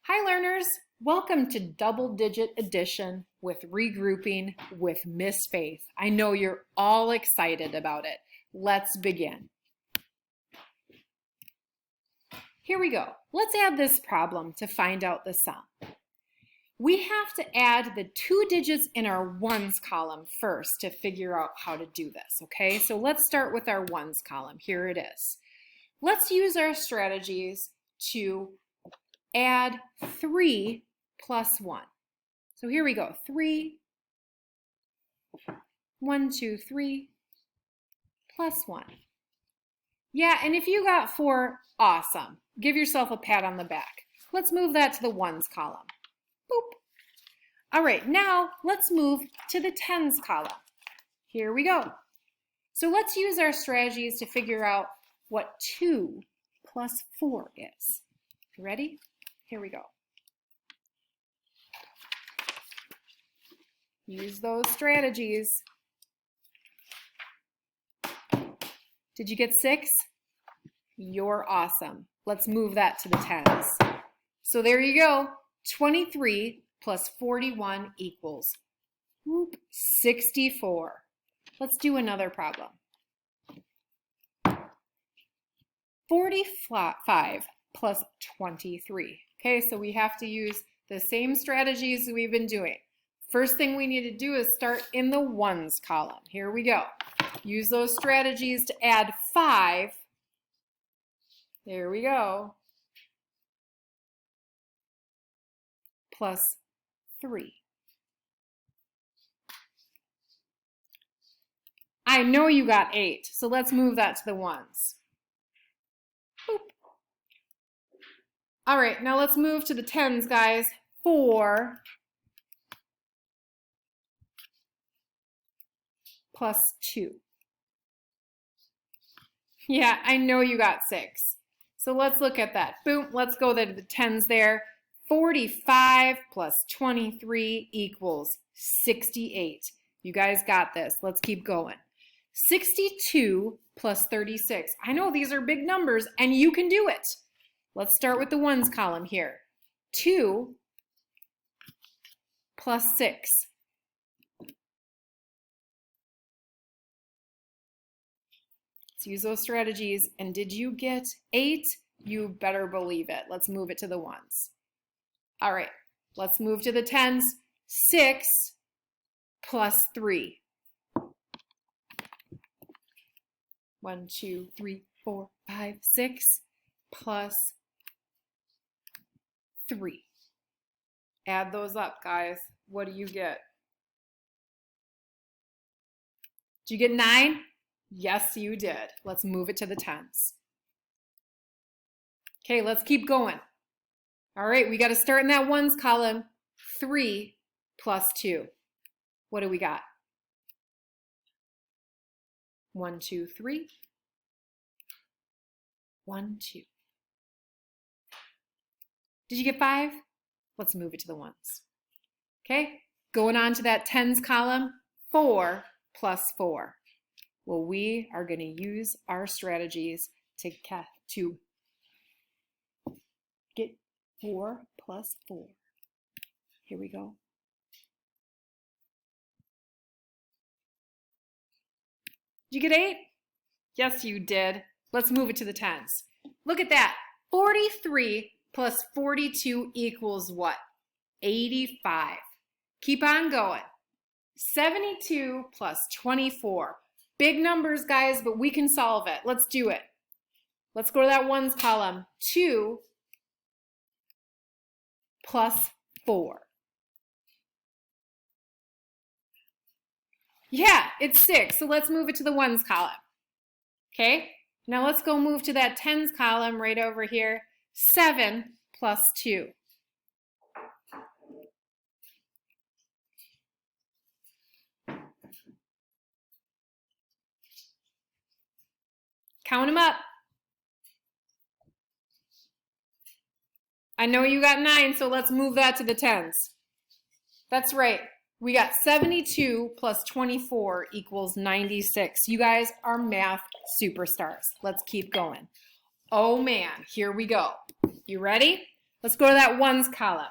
Hi learners, welcome to Double Digit Addition with Regrouping with Miss Faith. I know you're all excited about it. Let's begin. Here we go. Let's add this problem to find out the sum. We have to add the two digits in our ones column first to figure out how to do this, okay? So let's start with our ones column. Here it is. Let's use our strategies to add 3 plus 1. So here we go. 3, 1, 2, 3, plus 1. Yeah, and if you got 4, awesome. Give yourself a pat on the back. Let's move that to the ones column. Boop. All right, now let's move to the tens column. Here we go. So let's use our strategies to figure out what 2 plus 4 is. Ready? Here we go. Use those strategies. Did you get 6? You're awesome. Let's move that to the tens. So there you go. 23 plus 41 equals 64. Let's do another problem. 45 plus 23. Okay, so we have to use the same strategies we've been doing. First thing we need to do is start in the ones column. Here we go. Use those strategies to add 5. There we go. Plus 3. I know you got 8, so let's move that to the ones. Boop. All right, now let's move to the tens, guys. 4 plus 2. Yeah, I know you got 6. So let's look at that. Boom, let's go to the tens there. 45 plus 23 equals 68. You guys got this. Let's keep going. 62 plus 36. I know these are big numbers, and you can do it. Let's start with the ones column here. 2 plus 6. Let's use those strategies. And did you get 8? You better believe it. Let's move it to the ones. All right, let's move to the tens. 6 plus 3. 1, 2, 3, 4, 5, 6 plus 3. Add those up, guys. What do you get? Did you get 9? Yes, you did. Let's move it to the tens. Okay, let's keep going. All right, we got to start in that ones column. 3 plus 2. What do we got? 1, 2, 3. 1, 2. Did you get 5? Let's move it to the ones. Okay, going on to that tens column. 4 plus 4. Well, we are going to use our strategies to get 4 plus 4. Here we go. Did you get 8? Yes, you did. Let's move it to the tens. Look at that. 43 plus 42 equals what? 85. Keep on going. 72 plus 24. Big numbers, guys, but we can solve it. Let's do it. Let's go to that ones column. 2 plus 4. Yeah, it's 6, so let's move it to the ones column. Okay, now let's go move to that tens column right over here. 7 plus 2. Count them up. I know you got 9, so let's move that to the tens. That's right. We got 72 plus 24 equals 96. You guys are math superstars. Let's keep going. Oh man, here we go. You ready? Let's go to that ones column.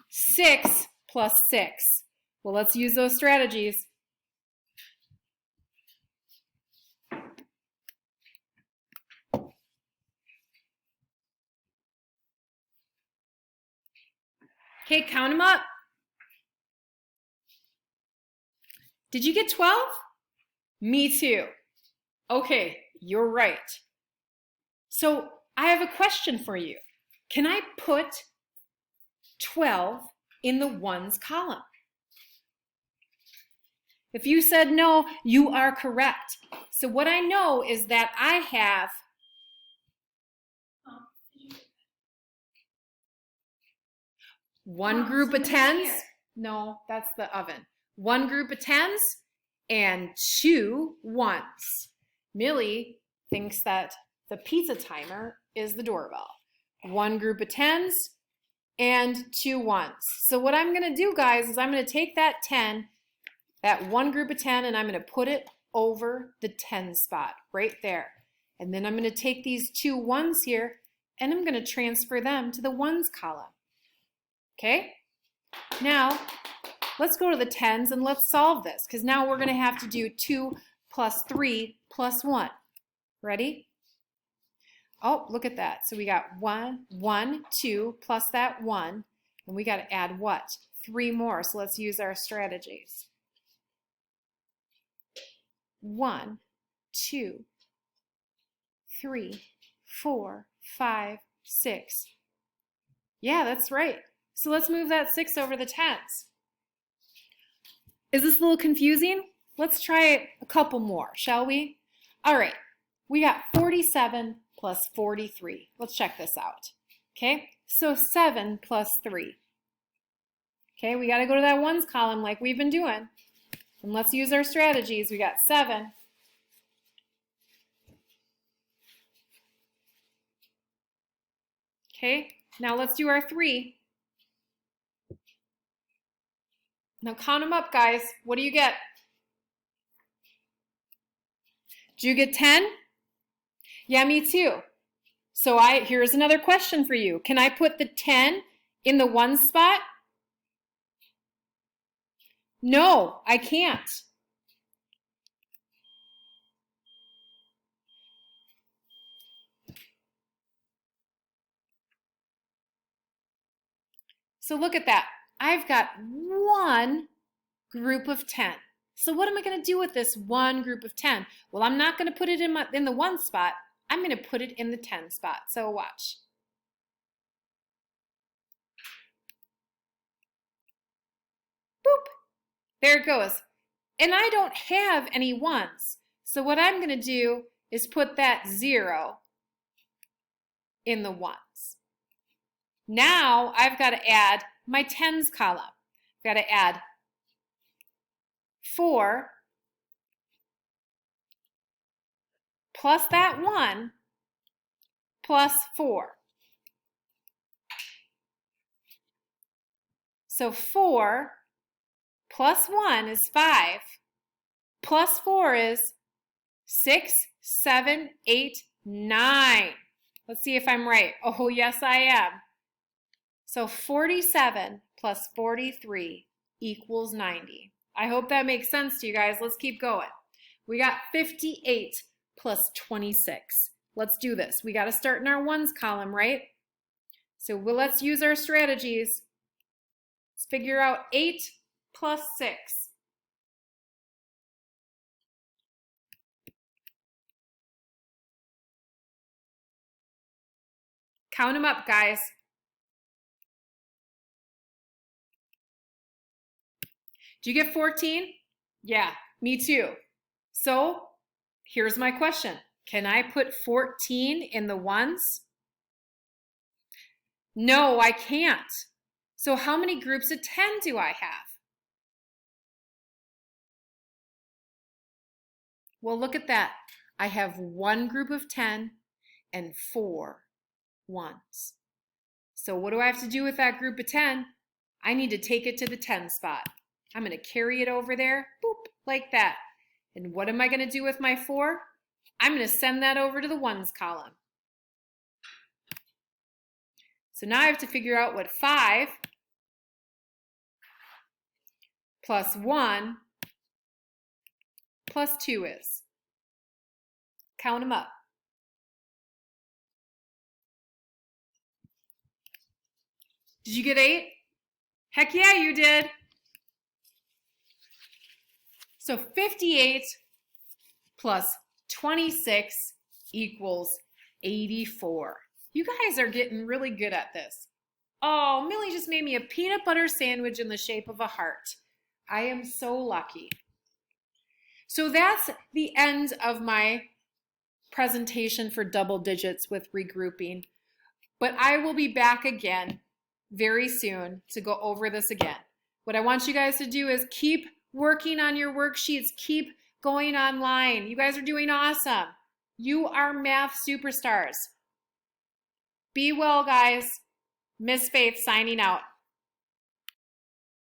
6 plus 6. Well, let's use those strategies. Okay, count them up. Did you get 12? Me too. Okay, you're right. So I have a question for you. Can I put 12 in the ones column? If you said no, you are correct. So what I know is that I have one group of tens. No, that's the oven. One group of tens and 2 ones. Millie thinks that the pizza timer is the doorbell. One group of tens and 2 ones. So what I'm going to do, guys, is I'm going to take that 10, that one group of 10, and I'm going to put it over the 10 spot right there. And then I'm going to take these 2 ones here and I'm going to transfer them to the ones column. Okay? Now, let's go to the tens and let's solve this, because now we're going to have to do 2 plus 3 plus 1. Ready? Oh, look at that. So we got 1, 2 plus that 1, and we got to add what? 3 more. So let's use our strategies. 1, 2, 3, 4, 5, 6. Yeah, that's right. So let's move that 6 over the tens. Is this a little confusing? Let's try a couple more, shall we? All right, we got 47 plus 43. Let's check this out. Okay, so 7 plus 3. Okay, we got to go to that ones column like we've been doing. And let's use our strategies. We got 7. Okay, now let's do our 3. Now count them up, guys. What do you get? Did you get 10? Yeah, me too. So here's another question for you. Can I put the 10 in the ones spot? No, I can't. So look at that. I've got one group of 10. So what am I going to do with this one group of 10? Well, I'm not going to put it in the one spot. I'm going to put it in the 10 spot. So watch. Boop. There it goes. And I don't have any ones. So what I'm going to do is put that 0 in the ones. Now I've got to add my tens column. I've got to add 4 plus that 1 plus 4. So 4 plus 1 is 5, plus 4 is 6, 7, 8, 9. Let's see if I'm right. Oh, yes, I am. So 47 plus 43 equals 90. I hope that makes sense to you guys. Let's keep going. We got 58 plus 26. Let's do this. We got to start in our ones column, right? So let's use our strategies. Let's figure out 8 plus 6. Count them up, guys. Do you get 14? Yeah, me too. So here's my question. Can I put 14 in the ones? No, I can't. So how many groups of 10 do I have? Well, look at that. I have one group of 10 and 4 ones. So what do I have to do with that group of 10? I need to take it to the 10 spot. I'm going to carry it over there, boop, like that. And what am I going to do with my 4? I'm going to send that over to the ones column. So now I have to figure out what 5 plus 1 plus 2 is. Count them up. Did you get 8? Heck yeah, you did. So 58 plus 26 equals 84. You guys are getting really good at this. Oh, Millie just made me a peanut butter sandwich in the shape of a heart. I am so lucky. So that's the end of my presentation for double digits with regrouping. But I will be back again very soon to go over this again. What I want you guys to do is keep working on your worksheets. Keep going online. You guys are doing awesome. You are math superstars. Be well, guys. Miss Faith signing out.